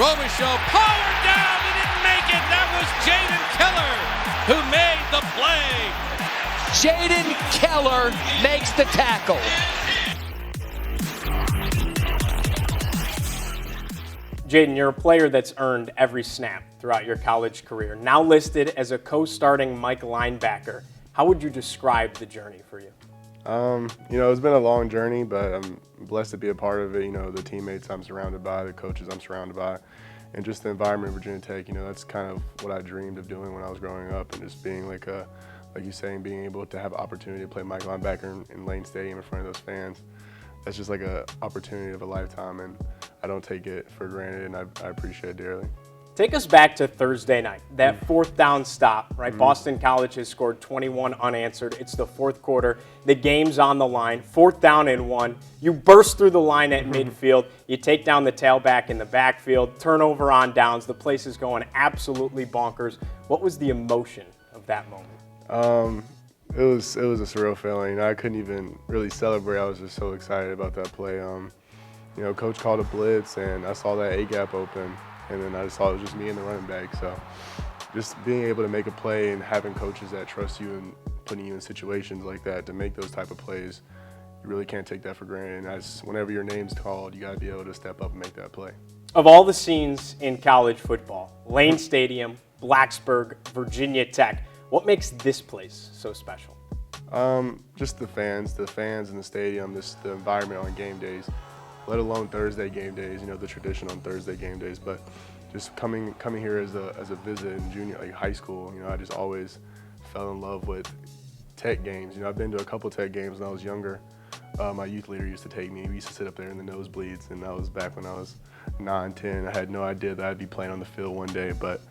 Robichaux powered down. He didn't make it. That was Jaden Keller who made the play. Jaden Keller makes the tackle. Jaden, you're a player that's earned every snap throughout your college career, now listed as a co-starting Mike linebacker. How would you describe the journey for you? It's been a long journey, but I'm blessed to be a part of it. The teammates I'm surrounded by, the coaches I'm surrounded by, and just the environment of Virginia Tech. That's kind of what I dreamed of doing when I was growing up, and just being like you saying, being able to have an opportunity to play Mike linebacker in Lane Stadium in front of those fans. That's just like an opportunity of a lifetime, and I don't take it for granted, and I appreciate it dearly. Take us back to Thursday night, that fourth down stop, right? Boston College has scored 21 unanswered. It's the fourth quarter. The game's on the line. 4th down and 1. You burst through the line at midfield. You take down the tailback in the backfield. Turnover on downs. The place is going absolutely bonkers. What was the emotion of that moment? It was a surreal feeling. I couldn't even really celebrate. I was just so excited about that play. Coach called a blitz, and I saw that A-gap open. And then I just saw it was just me and the running back. So just being able to make a play and having coaches that trust you and putting you in situations like that to make those type of plays, you really can't take that for granted. And whenever your name's called, you got to be able to step up and make that play. Of all the scenes in college football, Lane Stadium, Blacksburg, Virginia Tech, what makes this place so special? Just the fans in the stadium, the environment on game days. Let alone Thursday game days, the tradition on Thursday game days. But just coming here as a visit in junior, high school, I just always fell in love with Tech games. I've been to a couple Tech games when I was younger. My youth leader used to take me. We used to sit up there in the nosebleeds, and that was back when I was 9, 10. I had no idea that I'd be playing on the field one day. But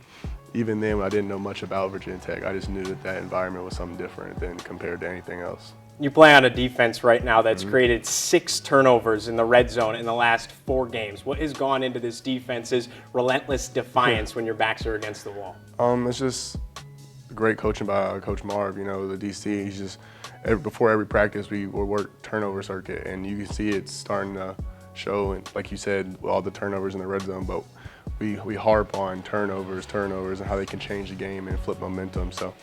even then, I didn't know much about Virginia Tech. I just knew that environment was something different than compared to anything else. You play on a defense right now that's created 6 turnovers in the red zone in the last 4 games. What has gone into this defense's relentless defiance when your backs are against the wall? It's just great coaching by Coach Marv. The DC. He's just before every practice we will work turnover circuit, and you can see it's starting to show. And like you said, all the turnovers in the red zone, but we harp on turnovers, and how they can change the game and flip momentum. So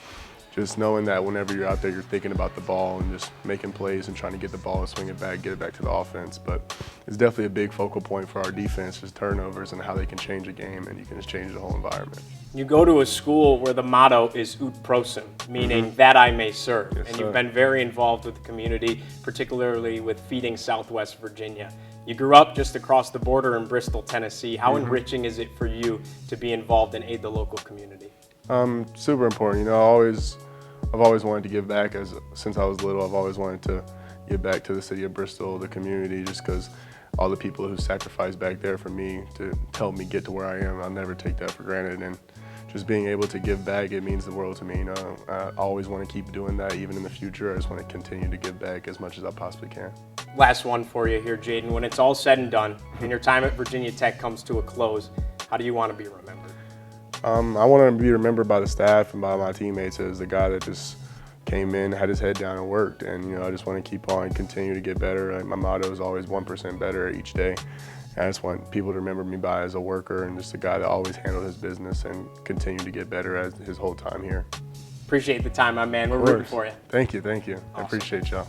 just knowing that whenever you're out there, you're thinking about the ball and just making plays and trying to get the ball and swing it back, get it back to the offense. But it's definitely a big focal point for our defense, just turnovers and how they can change a game, and you can just change the whole environment. You go to a school where the motto is ut prosim, meaning that I may serve. Yes, and sir. You've been very involved with the community, particularly with feeding Southwest Virginia. You grew up just across the border in Bristol, Tennessee. How enriching is it for you to be involved and aid the local community? Super important. I've always wanted to give back. Since I was little, I've always wanted to give back to the city of Bristol, the community, just because all the people who sacrificed back there for me to help me get to where I am, I'll never take that for granted. And just being able to give back, it means the world to me. I always want to keep doing that, even in the future. I just want to continue to give back as much as I possibly can. Last one for you here, Jaden. When it's all said and done and your time at Virginia Tech comes to a close, how do you want to be remembered? I want to be remembered by the staff and by my teammates as the guy that just came in, had his head down and worked. And, I just want to keep on, continue to get better. My motto is always 1% better each day. And I just want people to remember me by as a worker and just a guy that always handled his business and continue to get better as his whole time here. Appreciate the time, my man. We're rooting for you. Thank you. Awesome. I appreciate y'all.